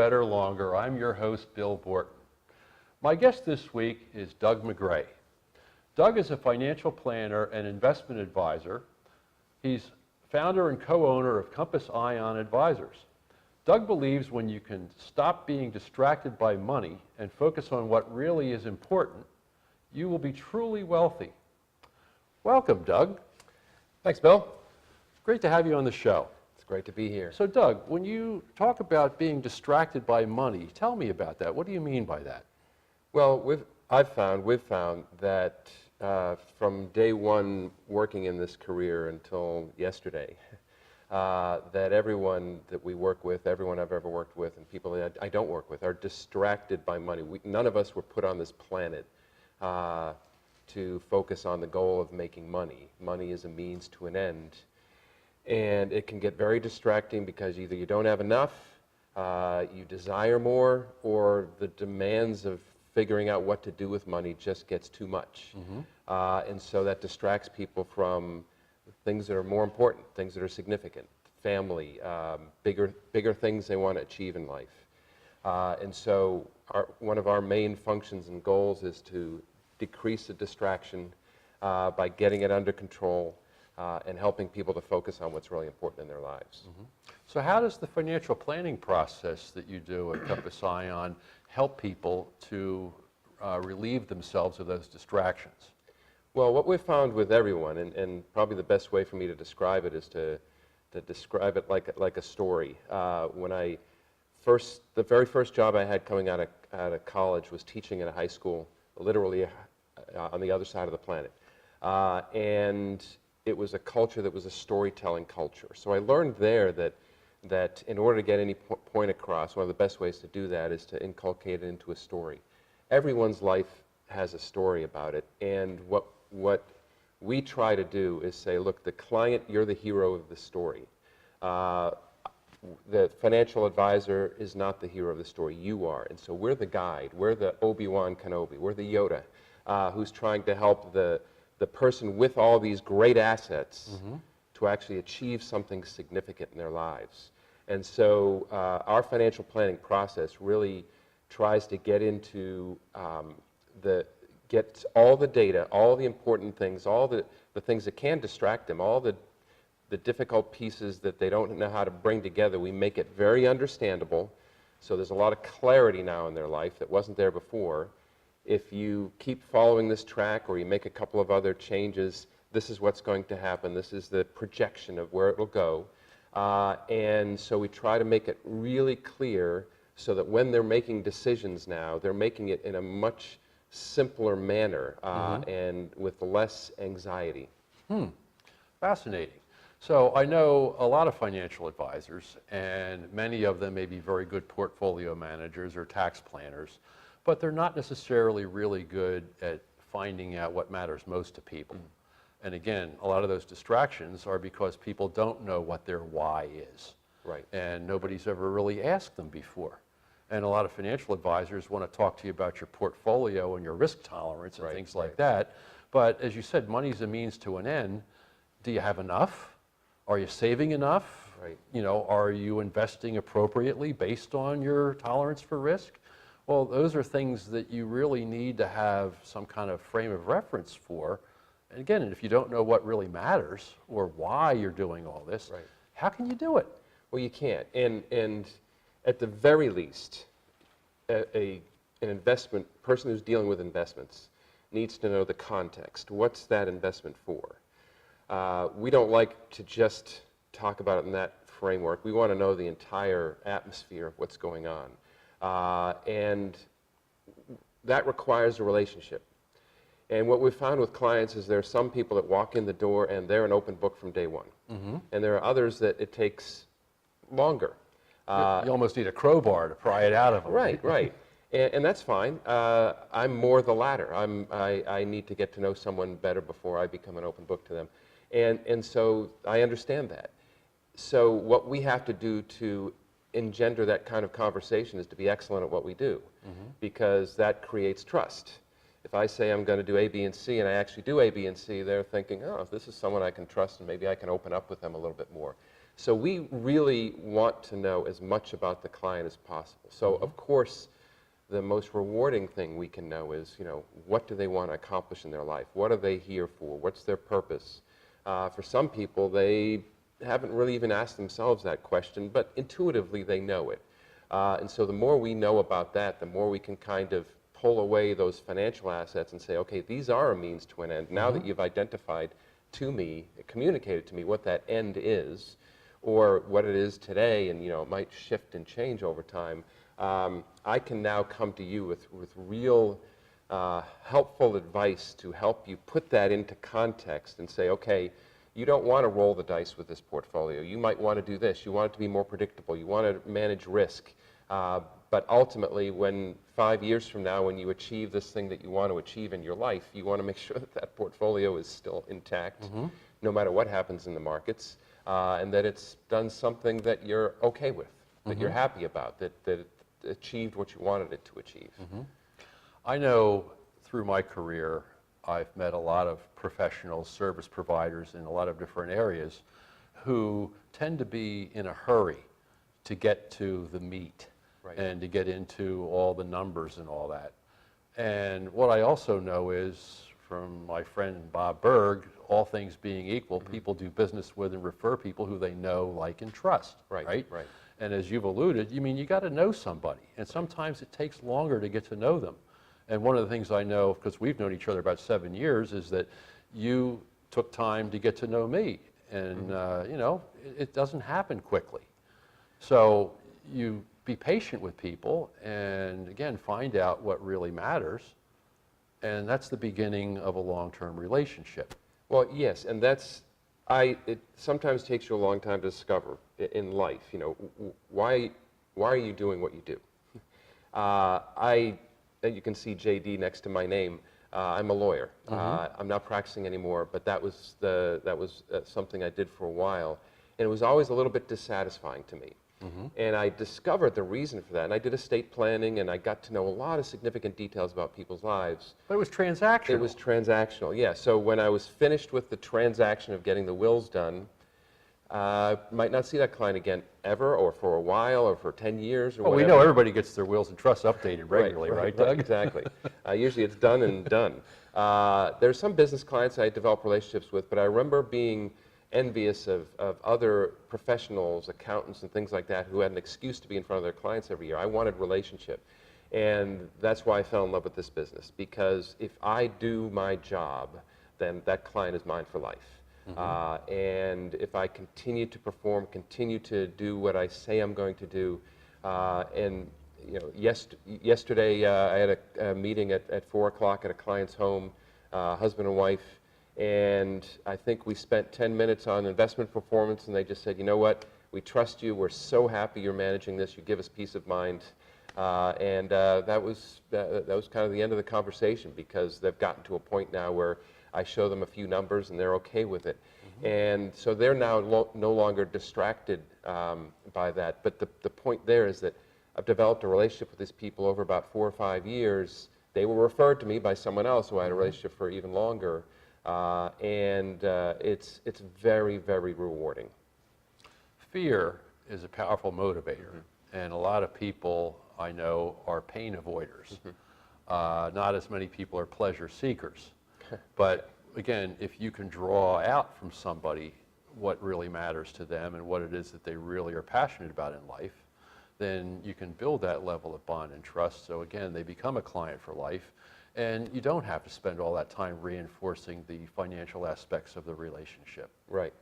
Better, Longer. I'm your host, Bill Borton. My guest this week is Doug MacGray. Doug is a financial planner and investment advisor. He's founder and co-owner of Compass Ion Advisors. Doug believes when you can stop being distracted by money and focus on what really is important, you will be truly wealthy. Welcome, Doug. Thanks, Bill. Great to have you on the show. It's great to be here. So, Doug, when you talk about being distracted by money, tell me about that. What do you mean by that? Well, we've found that from day one working in this career until yesterday, that everyone that we work with, everyone I've ever worked with, and people that I don't work with are distracted by money. None of us were put on this planet to focus on the goal of making money. Money is a means to an end. And it can get very distracting because either you don't have enough, you desire more, or the demands of figuring out what to do with money just gets too much. And so that distracts people from things that are more important, things that are significant, family, bigger things they want to achieve in life. And so one of our main functions and goals is to decrease the distraction by getting it under control and helping people to focus on what's really important in their lives. So how does the financial planning process that you do at Compass Ion help people to relieve themselves of those distractions? Well, what we've found with everyone, and probably the best way for me to describe it is to describe it like a story. The very first job I had coming out of college was teaching in a high school, literally on the other side of the planet. And it was a culture that was a storytelling culture. So I learned there that in order to get any point across, one of the best ways to do that is to inculcate it into a story. Everyone's life has a story about it, and what we try to do is say, look, the client, you're the hero of the story. The financial advisor is not the hero of the story, you are. And so we're the guide, we're the Obi-Wan Kenobi, we're the Yoda, who's trying to help the person with all these great assets to actually achieve something significant in their lives. And so our financial planning process really tries to get into get all the data, all the important things, all the things that can distract them, all the difficult pieces that they don't know how to bring together. We make it very understandable, so there's a lot of clarity now in their life that wasn't there before. If you keep following this track or you make a couple of other changes, this is what's going to happen. This is the projection of where it will go. And so we try to make it really clear so that when they're making decisions now, they're making it in a much simpler manner and with less anxiety. Fascinating. So I know a lot of financial advisors, and many of them may be very good portfolio managers or tax planners, but they're not necessarily really good at finding out what matters most to people. And again, a lot of those distractions are because people don't know what their why is. Right. And nobody's ever really asked them before. And a lot of financial advisors want to talk to you about your portfolio and your risk tolerance and things like that. But as you said, money's a means to an end. Do you have enough? Are you saving enough? Right. You know, are you investing appropriately based on your tolerance for risk? Well, those are things that you really need to have some kind of frame of reference for. And again, if you don't know what really matters or why you're doing all this, how can you do it? Well, you can't. And at the very least, an investment person who's dealing with investments needs to know the context. What's that investment for? We don't like to just talk about it in that framework. We want to know the entire atmosphere of what's going on. And that requires a relationship. And what we've found with clients is there are some people that walk in the door and they're an open book from day one. And there are others that it takes longer. You almost need a crowbar to pry it out of them. Right. And that's fine. I'm more the latter. I need to get to know someone better before I become an open book to them. And so I understand that. So what we have to do to engender that kind of conversation is to be excellent at what we do, because that creates trust. If I say I'm going to do A, B, and C, and I actually do A, B, and C, they're thinking, oh, this is someone I can trust, and maybe I can open up with them a little bit more. So we really want to know as much about the client as possible. So of course, the most rewarding thing we can know is, what do they want to accomplish in their life? What are they here for? What's their purpose? For some people, they haven't really even asked themselves that question, but intuitively they know it. And so the more we know about that, the more we can kind of pull away those financial assets and say, okay, these are a means to an end. Now that you've identified to me, communicated to me what that end is, or what it is today, and it might shift and change over time, I can now come to you with real helpful advice to help you put that into context and say, okay, you don't want to roll the dice with this portfolio. You might want to do this. You want it to be more predictable. You want to manage risk. But ultimately, 5 years from now, when you achieve this thing that you want to achieve in your life, you want to make sure that that portfolio is still intact, no matter what happens in the markets, and that it's done something that you're okay with, that you're happy about, that it achieved what you wanted it to achieve. I know through my career, I've met a lot of professional service providers in a lot of different areas who tend to be in a hurry to get to the meat and to get into all the numbers and all that. And what I also know is from my friend Bob Berg, all things being equal, people do business with and refer people who they know, like, and trust, right? And as you've alluded, you got to know somebody, and sometimes it takes longer to get to know them. And one of the things I know, because we've known each other about 7 years, is that you took time to get to know me, and it doesn't happen quickly. So you be patient with people, and again, find out what really matters, and that's the beginning of a long-term relationship. Well, yes, and it sometimes takes you a long time to discover in life, why are you doing what you do? You can see JD next to my name. I'm a lawyer. I'm not practicing anymore, but that was something I did for a while, and it was always a little bit dissatisfying to me. And I discovered the reason for that, and I did estate planning, and I got to know a lot of significant details about people's lives. But it was transactional. It was transactional, yeah. So when I was finished with the transaction of getting the wills done, might not see that client again ever, or for a while, or for 10 years, or whatever. We know everybody gets their wills and trusts updated regularly, right, Doug? Exactly. Usually it's done and done. There's some business clients I develop relationships with, but I remember being envious of other professionals, accountants and things like that, who had an excuse to be in front of their clients every year. I wanted relationship. And that's why I fell in love with this business, because if I do my job, then that client is mine for life. And if I continue to perform, continue to do what I say I'm going to do, and yesterday I had a meeting at 4 o'clock at a client's home, husband and wife, and I think we spent 10 minutes on investment performance, and they just said, you know what, we trust you, we're so happy you're managing this, you give us peace of mind. And that was kind of the end of the conversation, because they've gotten to a point now where I show them a few numbers and they're okay with it. And so they're now no longer distracted by that. But the point there is that I've developed a relationship with these people over about 4 or 5 years. They were referred to me by someone else who I had a relationship for even longer. And it's very, very rewarding. Fear is a powerful motivator. And a lot of people I know are pain avoiders. Not as many people are pleasure seekers. But again, if you can draw out from somebody what really matters to them and what it is that they really are passionate about in life, then you can build that level of bond and trust. So again, they become a client for life, and you don't have to spend all that time reinforcing the financial aspects of the relationship. Right.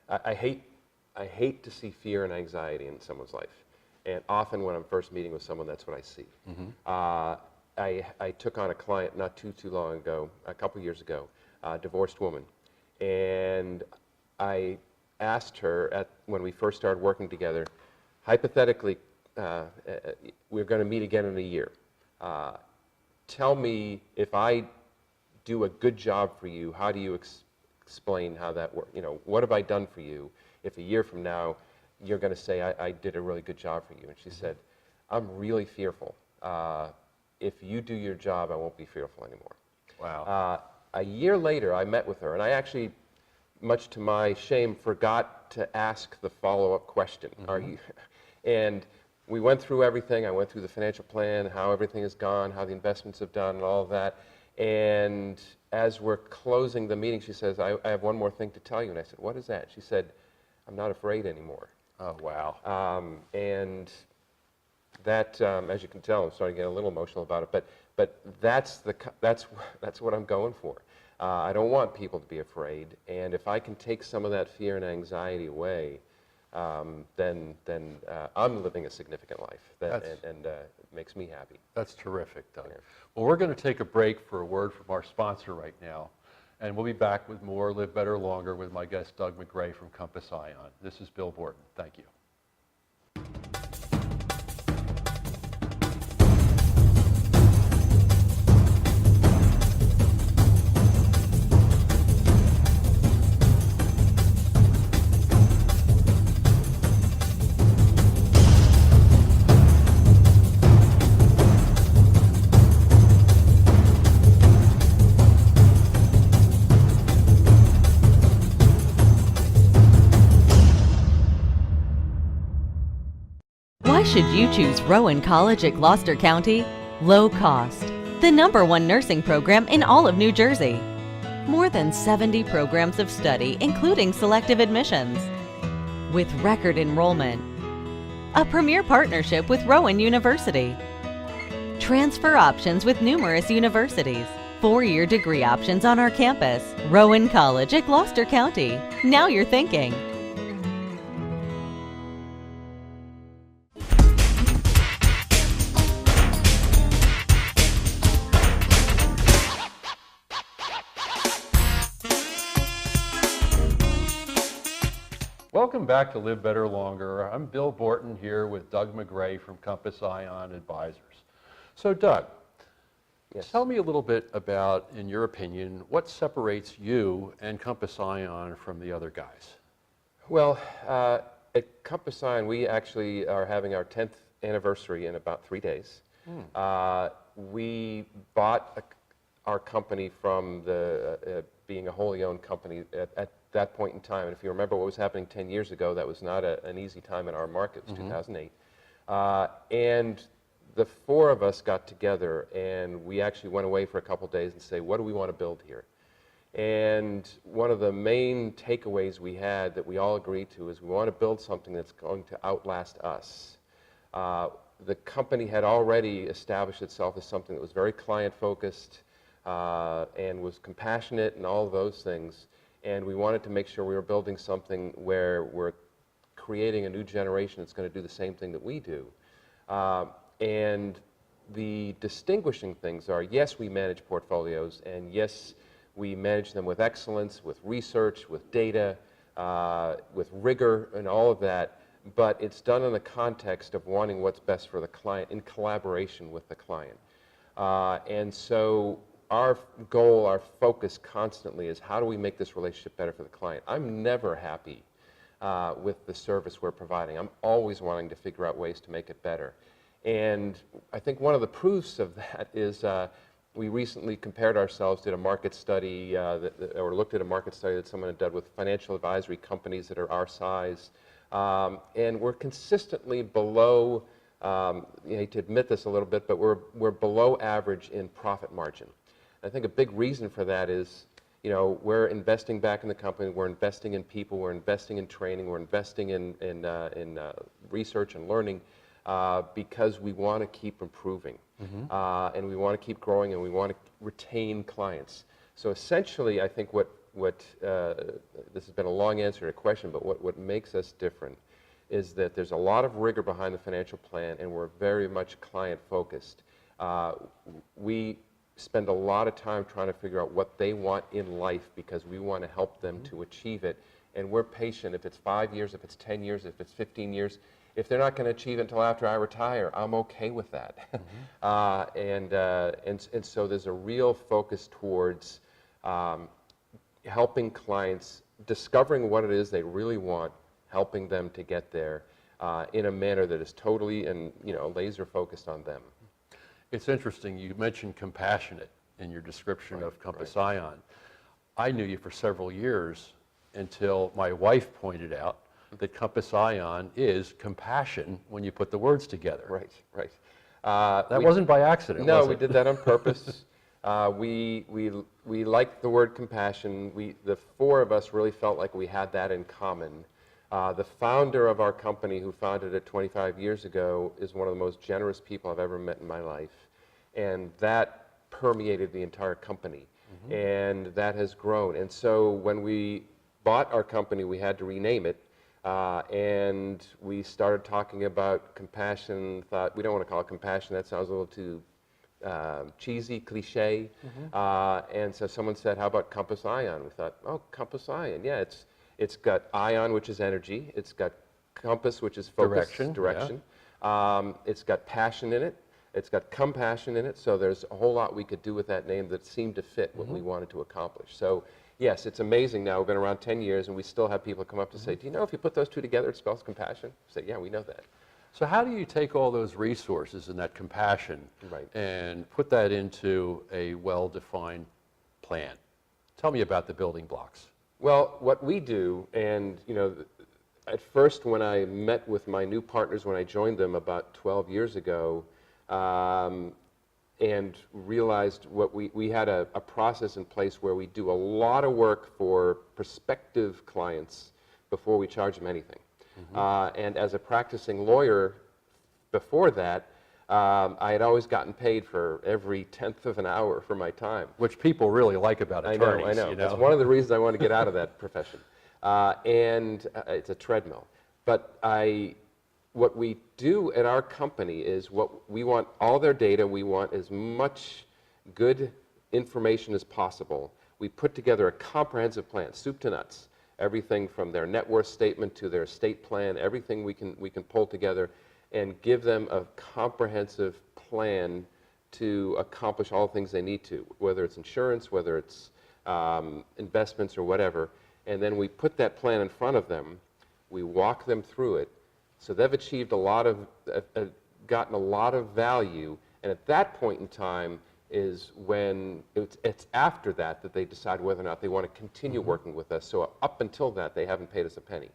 I hate to see fear and anxiety in someone's life. And often when I'm first meeting with someone, that's what I see. I took on a client not too long ago, a couple years ago, a divorced woman. And I asked her, when we first started working together, hypothetically, we're going to meet again in a year. Tell me, if I do a good job for you, how do you explain how that works? What have I done for you if a year from now you're going to say, I did a really good job for you? And she said, I'm really fearful. If you do your job, I won't be fearful anymore. Wow. A year later, I met with her, and I actually, much to my shame, forgot forgot to ask the follow-up question. Are you? And we went through everything. I went through the financial plan, how everything has gone, how the investments have done, and all of that. And as we're closing the meeting, she says, I have one more thing to tell you. And I said, what is that? She said, I'm not afraid anymore. Oh, wow. And that, as you can tell, I'm starting to get a little emotional about it, but that's what I'm going for. I don't want people to be afraid, and if I can take some of that fear and anxiety away, then I'm living a significant life, and it makes me happy. That's terrific, Doug. Yeah. Well, we're going to take a break for a word from our sponsor right now, and we'll be back with more Live Better Longer with my guest, Doug MacGray from Compass Ion. This is Bill Borton. Thank you. Why should you choose Rowan College at Gloucester County? Low cost, the #1 nursing program in all of New Jersey. More than 70 programs of study, including selective admissions. With record enrollment. A premier partnership with Rowan University. Transfer options with numerous universities. 4-year degree options on our campus. Rowan College at Gloucester County. Now you're thinking. Welcome back to Live Better Longer. I'm Bill Borton here with Doug MacGray from Compass Ion Advisors. So Doug, Yes. tell me a little bit about, in your opinion, what separates you and Compass Ion from the other guys? Well, at Compass Ion, we actually are having our 10th anniversary in about 3 days. We bought our company from being a wholly owned company at that point in time. And if you remember what was happening 10 years ago, that was not an easy time in our market. It was 2008. And the 4 of us got together, and we actually went away for a couple days and say, what do we want to build here? And one of the main takeaways we had that we all agreed to is we want to build something that's going to outlast us. The company had already established itself as something that was very client-focused and was compassionate and all of those things. And we wanted to make sure we were building something where we're creating a new generation that's going to do the same thing that we do. And the distinguishing things are, yes, we manage portfolios, and yes, we manage them with excellence, with research, with data, with rigor, and all of that, but it's done in the context of wanting what's best for the client in collaboration with the client. And so our goal, our focus constantly is how do we make this relationship better for the client? I'm never happy with the service we're providing. I'm always wanting to figure out ways to make it better. And I think one of the proofs of that is we recently compared ourselves, did a market study, or looked at a market study that someone had done with financial advisory companies that are our size. And we're consistently below, I hate to admit this a little bit, but we're below average in profit margin. I think a big reason for that is, you know, we're investing back in the company, we're investing in people, we're investing in training, we're investing in research and learning because we want to keep improving. And we want to keep growing, and we want to retain clients. So essentially, I think what this has been a long answer to a question, but what makes us different is that there's a lot of rigor behind the financial plan, and we're very much client-focused. We spend a lot of time trying to figure out what they want in life because we want to help them to achieve it. And we're patient. If it's 5 years, if it's 10 years, if it's 15 years, if they're not going to achieve it until after I retire, I'm okay with that. And so there's a real focus towards helping clients, discovering what it is they really want, helping them to get there in a manner that is totally and laser focused on them. It's interesting, you mentioned compassionate in your description of Compass Ion. I knew you for several years, until my wife pointed out that Compass Ion is compassion when you put the words together. Right, right. That wasn't by accident, No, was it? we did that on purpose. We liked the word compassion. The four of us really felt like we had that in common. The founder of our company, who founded it 25 years ago, is one of the most generous people I've ever met in my life. And that permeated the entire company. And that has grown. And so when we bought our company, we had to rename it. And we started talking about compassion, thought, we don't want to call it compassion, that sounds a little too cheesy, cliche. And so someone said, how about Compass Ion? We thought, oh, Compass Ion, yeah, it's got ion, which is energy. It's got compass, which is focus, direction. It's got passion in it. It's got compassion in it. So there's a whole lot we could do with that name that seemed to fit what we wanted to accomplish. So yes, it's amazing now. We've been around 10 years, and we still have people come up to say, do you know if you put those two together, it spells compassion? I say, yeah, we know that. So how do you take all those resources and that compassion and put that into a well-defined plan? Tell me about the building blocks. Well, what we do, and at first when I met with my new partners when I joined them about 12 years ago, and realized we had a process in place where we do a lot of work for prospective clients before we charge them anything. And as a practicing lawyer before that, I had always gotten paid for every 10th of an hour for my time. Which people really like about attorneys. I know. You know? That's one of the reasons I want to get out of that profession. And it's a treadmill. But what we do at our company is we want all their data. We want as much good information as possible. We put together a comprehensive plan, soup to nuts. Everything from their net worth statement to their estate plan, everything we can pull together and give them a comprehensive plan to accomplish all the things they need to, whether it's insurance, whether it's investments or whatever. And then we put that plan in front of them. We walk them through it. So they've achieved gotten a lot of value. And at that point in time is when it's after that they decide whether or not they want to continue working with us. So up until that, they haven't paid us a penny.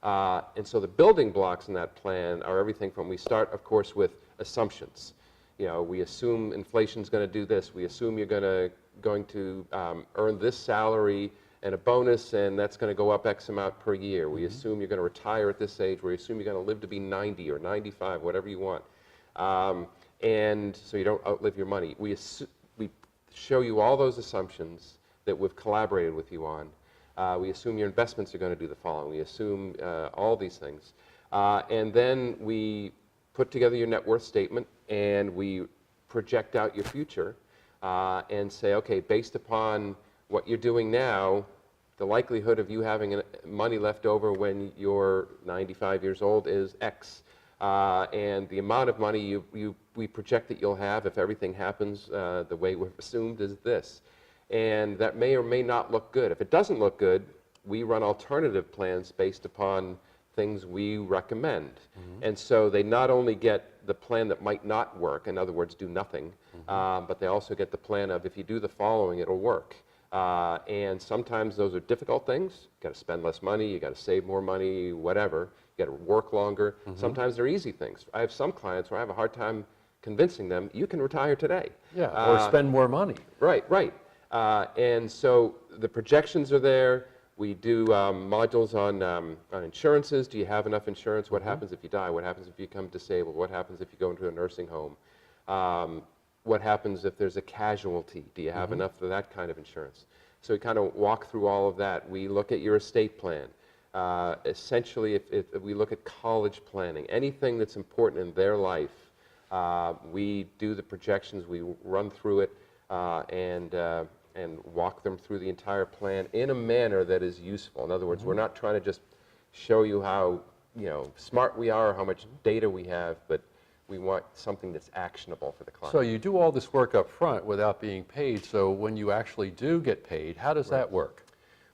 And so the building blocks in that plan are everything from, we start, of course, with assumptions. We assume inflation's going to do this. We assume you're going to earn this salary and a bonus, and that's going to go up X amount per year. We assume you're going to retire at this age. We assume you're going to live to be 90 or 95, whatever you want. And so you don't outlive your money. We show you all those assumptions that we've collaborated with you on. We assume your investments are going to do the following. We assume all these things. And then we put together your net worth statement, and we project out your future and say, okay, based upon what you're doing now, the likelihood of you having money left over when you're 95 years old is X. And the amount of money we project that you'll have if everything happens the way we've assumed is this. And that may or may not look good. If it doesn't look good, we run alternative plans based upon things we recommend. And so they not only get the plan that might not work, in other words, do nothing, but they also get the plan of, if you do the following, it'll work. And sometimes those are difficult things. You've got to spend less money, you've got to save more money, whatever. You've got to work longer. Sometimes they're easy things. I have some clients where I have a hard time convincing them, you can retire today. Yeah, or spend more money. Right. And so the projections are there. We do modules on insurances. Do you have enough insurance? What happens if you die? What happens if you become disabled? What happens if you go into a nursing home? What happens if there's a casualty? Do you have enough of that kind of insurance? So we kind of walk through all of that. We look at your estate plan. Essentially, if we look at college planning, anything that's important in their life, we do the projections, we run through it, and walk them through the entire plan in a manner that is useful. In other words, we're not trying to just show you how smart we are, or how much data we have, but we want something that's actionable for the client. So you do all this work up front without being paid. So when you actually do get paid, how does that work?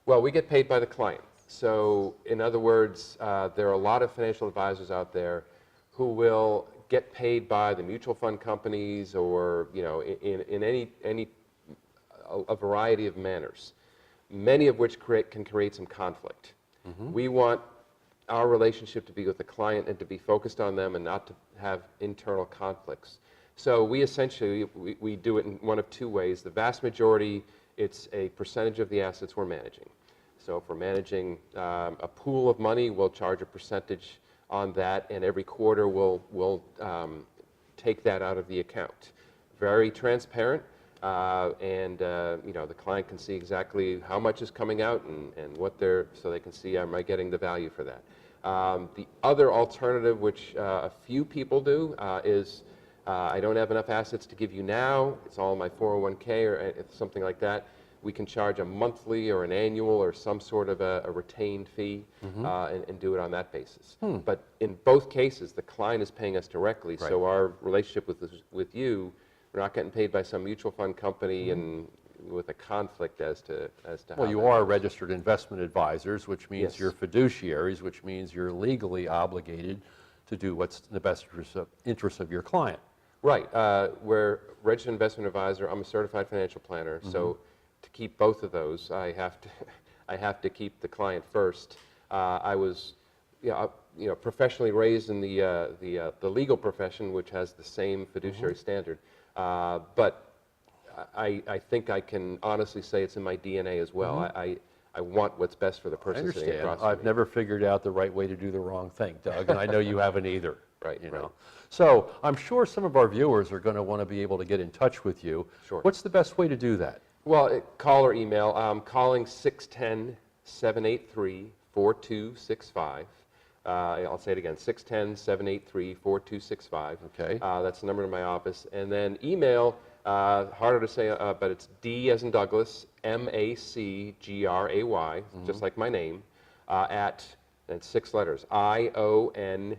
Well, we get paid by the client. So in other words, there are a lot of financial advisors out there who will get paid by the mutual fund companies, or in a variety of manners. many of which can create some conflict. We want our relationship to be with the client and to be focused on them and not to have internal conflicts. So we essentially, we do it in one of two ways. The vast majority, it's a percentage of the assets we're managing. So if we're managing a pool of money, we'll charge a percentage on that, and every quarter we'll take that out of the account. Very transparent, and you know, the client can see exactly how much is coming out and what they're, so they can see, am I getting the value for that. The other alternative, which a few people do, is I don't have enough assets to give you now, it's all in my 401k or something like that. We can charge a monthly or an annual or some sort of a retained fee and do it on that basis. But in both cases, the client is paying us directly, so our relationship with you, we're not getting paid by some mutual fund company and with a conflict as to Well, you are registered investment advisors, which means Yes. you're fiduciaries, which means you're legally obligated to do what's in the best interest of your client. Right. We're registered investment advisor. I'm a certified financial planner. So to keep both of those, I have to keep the client first. I was, professionally raised in the legal profession, which has the same fiduciary standard. But I think I can honestly say it's in my DNA as well. I want what's best for the I person sitting understand. across from I've me. never figured out the right way to do the wrong thing, Doug, and I know you haven't either. Right, you right. know. So I'm sure some of our viewers are going to want to be able to get in touch with you. Sure. What's the best way to do that? Well, call or email. I'm calling 610-783-4265. I'll say it again, 610-783-4265. Okay. That's the number to my office. And then email, harder to say, but it's D as in Douglas, MacGray, just like my name, at, and it's 6 letters, IONADV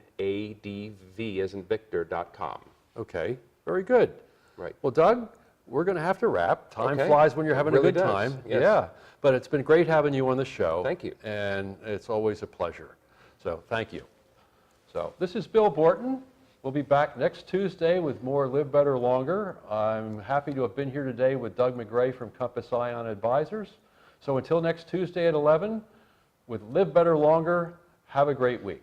as in Victor.com. Okay, very good. Right. Well, Doug, we're going to have to wrap. Time Okay. flies when you're having It really a good does, time. yes. Yeah, but it's been great having you on the show. Thank you. And it's always a pleasure. So thank you. So this is Bill Borton. We'll be back next Tuesday with more Live Better Longer. I'm happy to have been here today with Doug MacGray from Compass Ion Advisors. So until next Tuesday at 11, with Live Better Longer, have a great week.